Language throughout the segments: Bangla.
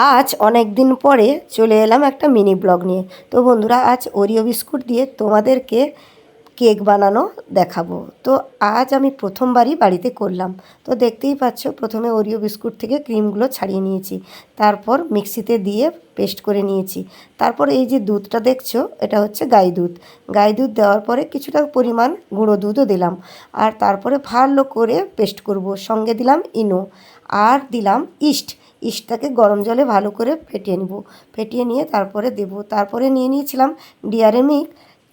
আজ অনেক দিন পরে চলে এলাম একটা মিনি ব্লগ নিয়ে। তো বন্ধুরা, আজ ওরিও বিস্কুট দিয়ে তোমাদেরকে কেক বানানো দেখাবো। তো আজ আমি প্রথমবারই বাড়িতে করলাম। তো দেখতেই পাচ্ছ, প্রথমে ওরিও বিস্কুট থেকে ক্রিমগুলো ছাড়িয়ে নিয়েছি, তারপর মিক্সিতে দিয়ে পেস্ট করে নিয়েছি। তারপর এই যে দুধটা দেখছো, এটা হচ্ছে গাই দুধ। গাই দুধ দেওয়ার পরে কিছুটা পরিমাণ গুঁড়ো দুধও দিলাম, আর তারপরে ভালো করে পেস্ট করব। সঙ্গে দিলাম ইনো, আর দিলাম ইস্টটাকে গরম জলে ভালো করে ফেটিয়ে নেব। ফেটিয়ে নিয়ে তারপরে দেব। তারপরে নিয়ে নিয়েছিলাম ডেয়ারি মিল্ক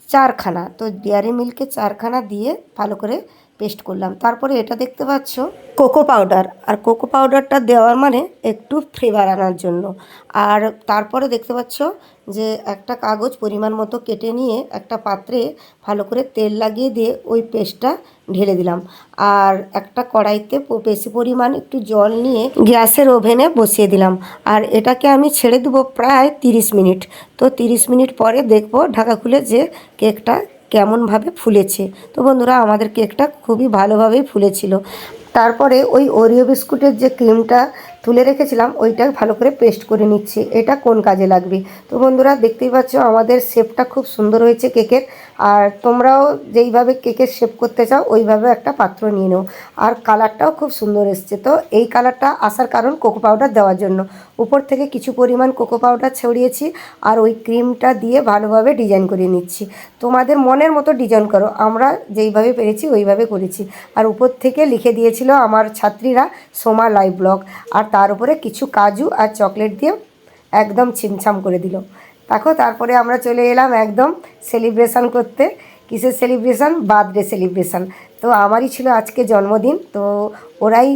4খানা। তো ডেয়ারি মিল্কে 4খানা দিয়ে ভালো করে পেস্ট করলাম। তারপরে এটা দেখতে পাচ্ছ কোকো পাউডার, আর কোকো পাউডারটা দেওয়ার মানে একটু ফ্লেভার আনার জন্য। আর তারপরে দেখতে পাচ্ছ যে একটা কাগজ পরিমাণ মতো কেটে নিয়ে একটা পাত্রে ভালো করে তেল লাগিয়ে দিয়ে ওই পেস্টটা ঢেলে দিলাম। আর একটা কড়াইতে বেশি পরিমাণ একটু জল নিয়ে গ্যাসের ওভেনে বসিয়ে দিলাম। আর এটাকে আমি ছেড়ে দেবো প্রায় 30 মিনিট। তো 30 মিনিট পরে দেখবো ঢাকা খুলে যে কেকটা কেমনভাবে ফুলেছে। তো বন্ধুরা, আমাদের কেকটা খুবই ভালোভাবেই ফুলেছিল। তারপরে ওই ওরিও বিস্কুটের যে ক্রিমটা তুলে রেখেছিলাম, ওইটা ভালো করে পেস্ট করে নিচ্ছি। এটা কোন কাজে লাগবে? তো বন্ধুরা, দেখতেই পাচ্ছ আমাদের শেপটা খুব সুন্দর হয়েছে কেকের। আর তোমরাও যেইভাবে কেকের শেপ করতে চাও ওইভাবে একটা পাত্র নিয়ে নাও। আর কালারটাও খুব সুন্দর এসছে। তো এই কালারটা আসার কারণ কোকো পাউডার দেওয়ার জন্য। উপর থেকে কিছু পরিমাণ কোকো পাউডার ছড়িয়েছি, আর ওই ক্রিমটা দিয়ে ভালোভাবে ডিজাইন করে নিচ্ছি। তোমাদের মনের মতো ডিজাইন করো, আমরা যেইভাবে পেরেছি ওইভাবে করেছি। আর উপর থেকে লিখে দিয়েছিল আমার ছাত্রীরা সোমা লাইভ ব্লগ, আর তার উপরে কিছু কাজু আর চকলেট দিয়ে একদম ছিমছাম করে দিল। দেখো, তারপরে আমরা চলে এলাম একদম সেলিব্রেশন করতে। কিসের সেলিব্রেশন? Birthday celebration. তো আমারই ছিল আজকে জন্মদিন। তো ওরাই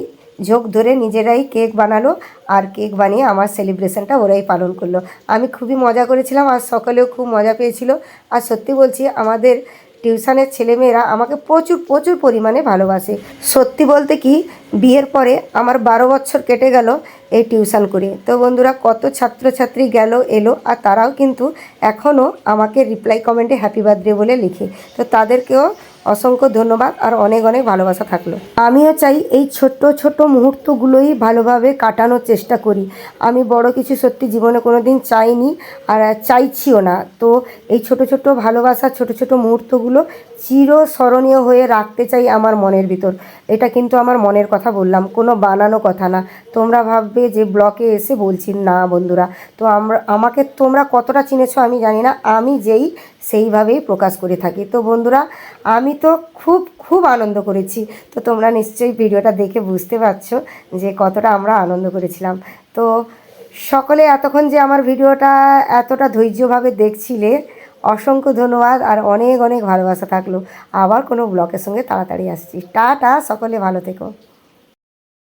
ঝোঁক ধরে নিজেরাই কেক বানালো, আর কেক বানিয়ে আমার সেলিব্রেশনটা ওরাই পালন করলো। আমি খুবই মজা করেছিলাম, আর সকলেও খুব মজা পেয়েছিল। আর সত্যি বলছি, আমাদের টিউশনের ছেলেমেয়েরা আমাকে প্রচুর প্রচুর পরিমাণে ভালোবাসে। সত্যি বলতে কি, বিয়ের পরে আমার 12 বছর কেটে গেল এই টিউশন করে। তো বন্ধুরা, কত ছাত্রছাত্রী গেল এলো, আর তারাও কিন্তু এখনও আমাকে রিপ্লাই কমেন্টে হ্যাপি বার্থডে বলে লিখে। তো তাদেরকেও অসংখ্য ধন্যবাদ, আর অনেক অনেক ভালোবাসা থাকলো। আমিও চাই এই ছোট্ট ছোট্ট মুহূর্তগুলোই ভালোভাবে কাটানোর চেষ্টা করি। আমি বড় কিছু সত্যি জীবনে কোনো দিন চাইনি, আর চাইছিও না। তো এই ছোট ছোট ভালোবাসা, ছোট ছোট মুহূর্তগুলো চিরস্মরণীয় হয়ে রাখতে চাই আমার মনের ভিতর। এটা কিন্তু আমার মনের কথা বললাম, কোনো বানানো কথা না। তোমরা ভাববে যে ব্লকে এসে বলছি, না বন্ধুরা। তো আমাকে তোমরা কতটা চিনেছো আমি জানি না, আমি যেই সেইভাবেই প্রকাশ করে থাকি। তো বন্ধুরা, আমি তো খুব খুব আনন্দ করেছি। তো তোমরা নিশ্চয়ই ভিডিওটা দেখে বুঝতে পারছো যে কতটা আমরা আনন্দ করেছিলাম। তো সকলে এতক্ষণ যে আমার ভিডিওটা এতটা ধৈর্যভাবে দেখছিলে, অসংখ্য ধন্যবাদ, আর অনেক অনেক ভালোবাসা থাকলো। আবার কোনো ব্লগের সঙ্গে তাড়াতাড়ি আসছি। টাটা, সকলে ভালো থেকো।